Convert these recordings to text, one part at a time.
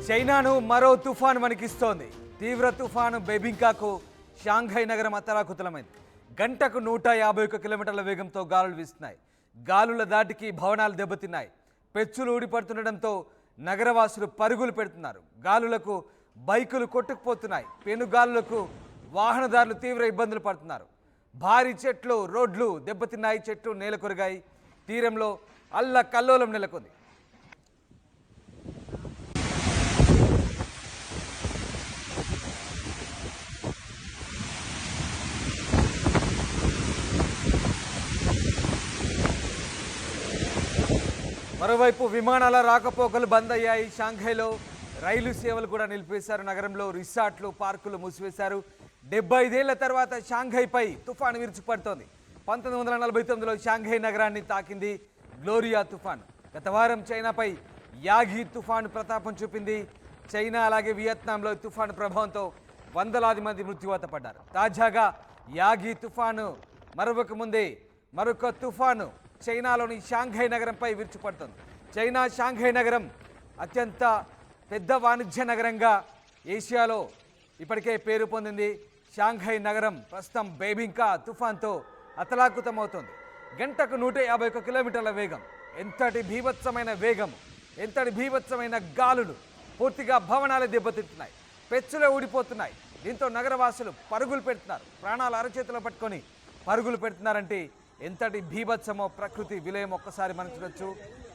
చైనాను మరో తుఫాను వణికిస్తోంది. తీవ్ర తుఫాను బెబింకాకు షాంఘై నగరం అతలాకుతలమైంది. గంటకు 151 కిలోమీటర్ల వేగంతో గాలులు వీస్తున్నాయి. గాలుల దాటికి భవనాలు దెబ్బతిన్నాయి. పెచ్చులు ఊడిపడుతుండటంతో నగరవాసులు పరుగులు పెడుతున్నారు. గాలులకు బైకులు కొట్టుకుపోతున్నాయి. పెనుగాలులకు వాహనదారులు తీవ్ర ఇబ్బందులు పడుతున్నారు. భారీ చెట్లు, రోడ్లు దెబ్బతిన్నాయి. చెట్లు నేలకొరిగాయి. తీరంలో అల్లకల్లోలం నెలకొంది. మరోవైపు విమానాల రాకపోకలు బంద్ అయ్యాయి. షాంఘైలో రైలు సేవలు కూడా నిలిపేశారు. నగరంలో రిసార్ట్లు, పార్కులు మూసివేశారు. 75 ఏళ్ల తర్వాత షాంఘైపై తుఫాను విరుచుకుపడుతోంది. 1949లో షాంఘై నగరాన్ని తాకింది గ్లోరియా తుఫాను. గత వారం చైనాపై యాగి తుఫాను ప్రతాపం చూపింది. చైనా అలాగే వియత్నాంలో తుఫాను ప్రభావంతో వందలాది మంది మృత్యువాత పడ్డారు. తాజాగా యాగి తుఫాను మరొక తుఫాను చైనాలోని షాంఘై నగరంపై విరుచుపడుతుంది. చైనా షాంఘై నగరం అత్యంత పెద్ద వాణిజ్య నగరంగా ఏషియాలో ఇప్పటికే పేరు పొందింది. షాంఘై నగరం ప్రస్తుతం బెబింకా తుఫాన్తో అతలాకుతమవుతోంది. గంటకు 151 కిలోమీటర్ల వేగం. ఎంతటి భీభత్సమైన గాలులు. పూర్తిగా భవనాలు దెబ్బతింటున్నాయి. పెచ్చులే ఊడిపోతున్నాయి. దీంతో నగరవాసులు పరుగులు పెడుతున్నారు. ప్రాణాలు అరచేతిలో పట్టుకొని పరుగులు పెడుతున్నారంటే ఎంతటి భీభత్సమో ప్రకృతి విలయం ఒక్కసారి మనం చూడొచ్చు.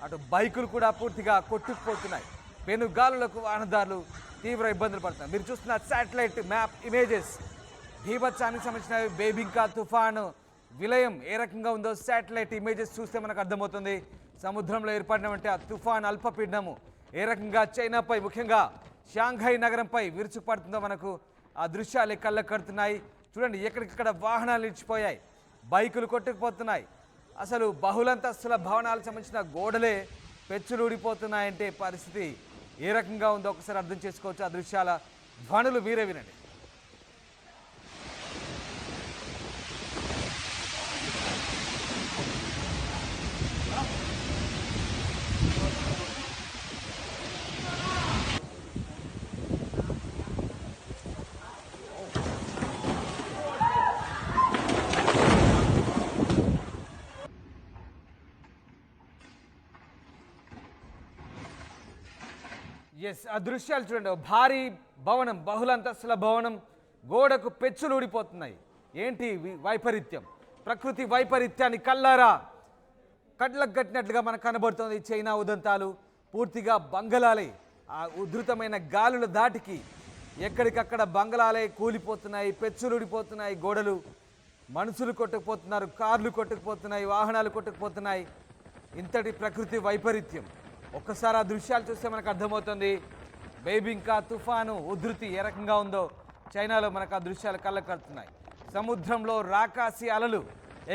అటు బైకులు కూడా పూర్తిగా కొట్టుకుపోతున్నాయి. పెనుగాలులకు వాహనదారులు తీవ్ర ఇబ్బందులు పడుతున్నారు. మీరు చూస్తున్న శాటిలైట్ మ్యాప్ ఇమేజెస్ భీభత్సానికి సంబంధించిన బెబింకా తుఫాను విలయం ఏ రకంగా ఉందో శాటిలైట్ ఇమేజెస్ చూస్తే మనకు అర్థమవుతుంది. సముద్రంలో ఏర్పడినటువంటి ఆ తుఫాన్ అల్పపీడనము ఏ రకంగా చైనాపై, ముఖ్యంగా షాంఘై నగరంపై విరుచుకుపడుతుందో మనకు ఆ దృశ్యాలు కళ్ళకు కడుతున్నాయి. చూడండి, ఎక్కడికక్కడ వాహనాలు నిలిచిపోయాయి. బైకులు కొట్టుకుపోతున్నాయి. అసలు బహుళంతస్తుల భవనాలకు సంబంధించిన గోడలే పెచ్చులు ఊడిపోతున్నాయంటే పరిస్థితి ఏ రకంగా ఉందో ఒకసారి అర్థం చేసుకోవచ్చు. ఆ దృశ్యాల ధ్వనులు మీరే వినండి. ఆ దృశ్యాలు చూడండి. భారీ భవనం, బహుళంతస్తుల భవనం గోడకు పెచ్చులు ఊడిపోతున్నాయి. ఏంటి వైపరీత్యం? ప్రకృతి వైపరీత్యాన్ని కళ్ళకు కట్టినట్లుగా మనకు కనబడుతుంది. చైనా ఉదంతాలు పూర్తిగా బంగళాలే. ఆ ఉధృతమైన గాలుల దాటికి ఎక్కడికక్కడ బంగళాలే కూలిపోతున్నాయి. పెచ్చులు ఊడిపోతున్నాయి. గోడలు, మనుషులు కొట్టుకుపోతున్నారు. కార్లు కొట్టుకుపోతున్నాయి. వాహనాలు కొట్టుకుపోతున్నాయి. ఇంతటి ప్రకృతి వైపరీత్యం ఒక్కసారి ఆ దృశ్యాలు చూస్తే మనకు అర్థమవుతుంది. బెబింకా తుఫాను ఉధృతి ఏ రకంగా ఉందో చైనాలో మనకు ఆ దృశ్యాలు కళ్ళకు కడుతున్నాయి. సముద్రంలో రాకాసి అలలు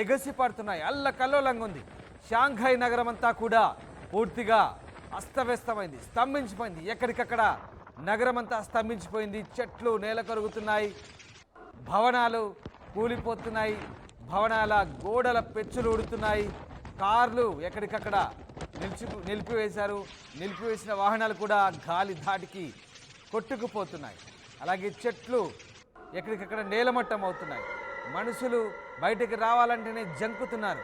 ఎగసి పడుతున్నాయి. అల్లకల్లోలంగా ఉంది. షాంఘై నగరం అంతా కూడా పూర్తిగా అస్తవ్యస్తమైంది, స్తంభించిపోయింది. ఎక్కడికక్కడ నగరం అంతా స్తంభించిపోయింది. చెట్లు నేల కరుగుతున్నాయి. భవనాలు కూలిపోతున్నాయి. భవనాల గోడల పెచ్చులు ఊడుతున్నాయి. కార్లు ఎక్కడికక్కడ నిలిపివేసిన వాహనాలు కూడా గాలి ధాటికి కొట్టుకుపోతున్నాయి. అలాగే చెట్లు ఎక్కడికక్కడ నేలమట్టం అవుతున్నాయి. మనుషులు బయటికి రావాలంటేనే జంకుతున్నారు.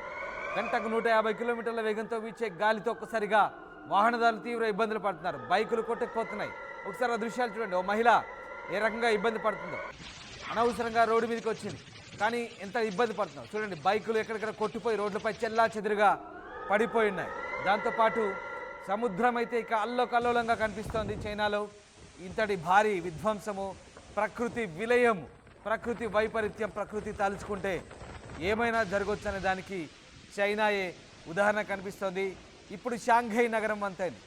గంటకు 150 కిలోమీటర్ల వేగంతో వీచే గాలితో ఒక్కసారిగా వాహనదారులు తీవ్ర ఇబ్బందులు పడుతున్నారు. బైకులు కొట్టుకుపోతున్నాయి. ఒకసారి ఆ దృశ్యాలు చూడండి. ఓ మహిళ ఏ రకంగా ఇబ్బంది పడుతుందో. అనవసరంగా రోడ్డు మీదకి వచ్చింది, కానీ ఎంత ఇబ్బంది పడుతుందో చూడండి. బైకులు ఎక్కడికక్కడ కొట్టుపోయి రోడ్లపై చెల్లా చెదురుగా పడిపోయి ఉన్నాయి. దాంతోపాటు సముద్రం అయితే ఇక అల్లోకల్లోలంగా కనిపిస్తోంది. చైనాలో ఇంతటి భారీ విధ్వంసము, ప్రకృతి విలయం, ప్రకృతి వైపరీత్యం, ప్రకృతి తలుచుకుంటే ఏమైనా జరగవచ్చు అనే దానికి చైనాయే ఉదాహరణ కనిపిస్తోంది. ఇప్పుడు షాంఘై నగరం అంతైంది.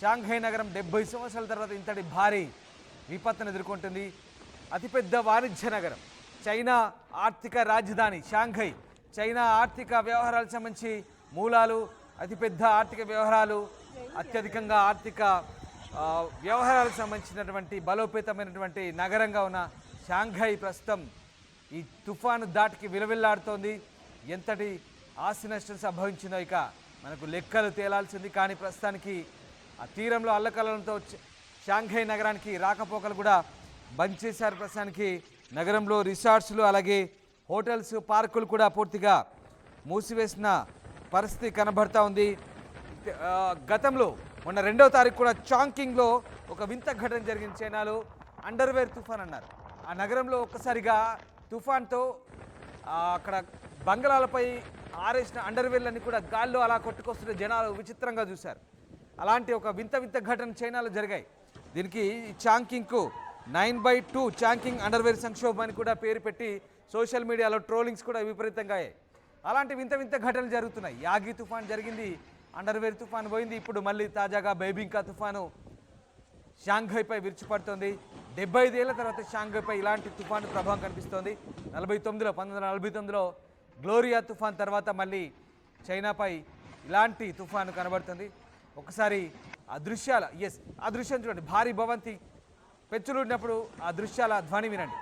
షాంఘై నగరం 70 సంవత్సరాల తర్వాత ఇంతటి భారీ విపత్తును ఎదుర్కొంటుంది. అతిపెద్ద వాణిజ్య నగరం, చైనా ఆర్థిక రాజధాని షాంఘై. చైనా ఆర్థిక వ్యవహారాలకు సంబంధించి మూలాలు, అతిపెద్ద ఆర్థిక వ్యవహారాలు, అత్యధికంగా ఆర్థిక వ్యవహారాలకు సంబంధించినటువంటి బలోపేతమైనటువంటి నగరంగా ఉన్న షాంఘై ప్రస్తుతం ఈ తుఫాను దాటికి విలవిల్లాడుతోంది. ఎంతటి ఆస్తి నష్టం సంభవించిందో ఇక మనకు లెక్కలు తేలాల్సింది. కానీ ప్రస్తుతానికి ఆ తీరంలో అల్లకల్లంతో షాంఘై నగరానికి రాకపోకలు కూడా బంద్ చేశారు. ప్రస్తుతానికి నగరంలో రిసార్ట్స్లు అలాగే హోటల్స్ పార్కులు కూడా పూర్తిగా మూసివేసిన పరిస్థితి కనబడతా ఉంది. గతంలో మొన్న 2వ తారీఖు కూడా చాంకింగ్లో ఒక వింత ఘటన జరిగింది. చైనాలో అండర్వేర్ తుఫాన్ అన్నారు. ఆ నగరంలో ఒక్కసారిగా తుఫాన్తో అక్కడ బంగళాలపై ఆరేసిన అండర్వేర్లన్నీ కూడా గాల్లో అలా కొట్టుకొస్తున్న జనాలు విచిత్రంగా చూశారు. అలాంటి ఒక వింత ఘటన చైనాలో జరిగాయి. దీనికి చాంకింగ్కు 9/2 చాంకింగ్ అండర్వేర్ సంక్షోభం అని కూడా పేరు పెట్టి సోషల్ మీడియాలో ట్రోలింగ్స్ కూడా విపరీతంగా అయ్యాయి. అలాంటి వింత ఘటనలు జరుగుతున్నాయి. యాగి తుఫాన్ జరిగింది, అండర్వేర్ తుఫాన్ పోయింది, ఇప్పుడు మళ్ళీ తాజాగా బైబింకా తుఫాను షాంఘైపై విరుచుపడుతోంది. 75 ఏళ్ల తర్వాత షాంఘైపై ఇలాంటి తుఫాను ప్రభావం కనిపిస్తోంది. 1949లో గ్లోరియా తుఫాన్ తర్వాత మళ్ళీ చైనాపై ఇలాంటి తుఫాను కనబడుతుంది. ఒకసారి ఆ దృశ్యాల ఆ దృశ్యం చూడండి. భారీ భవంతి పెచ్చులుడినప్పుడు ఆ దృశ్యాల ధ్వని వినండి.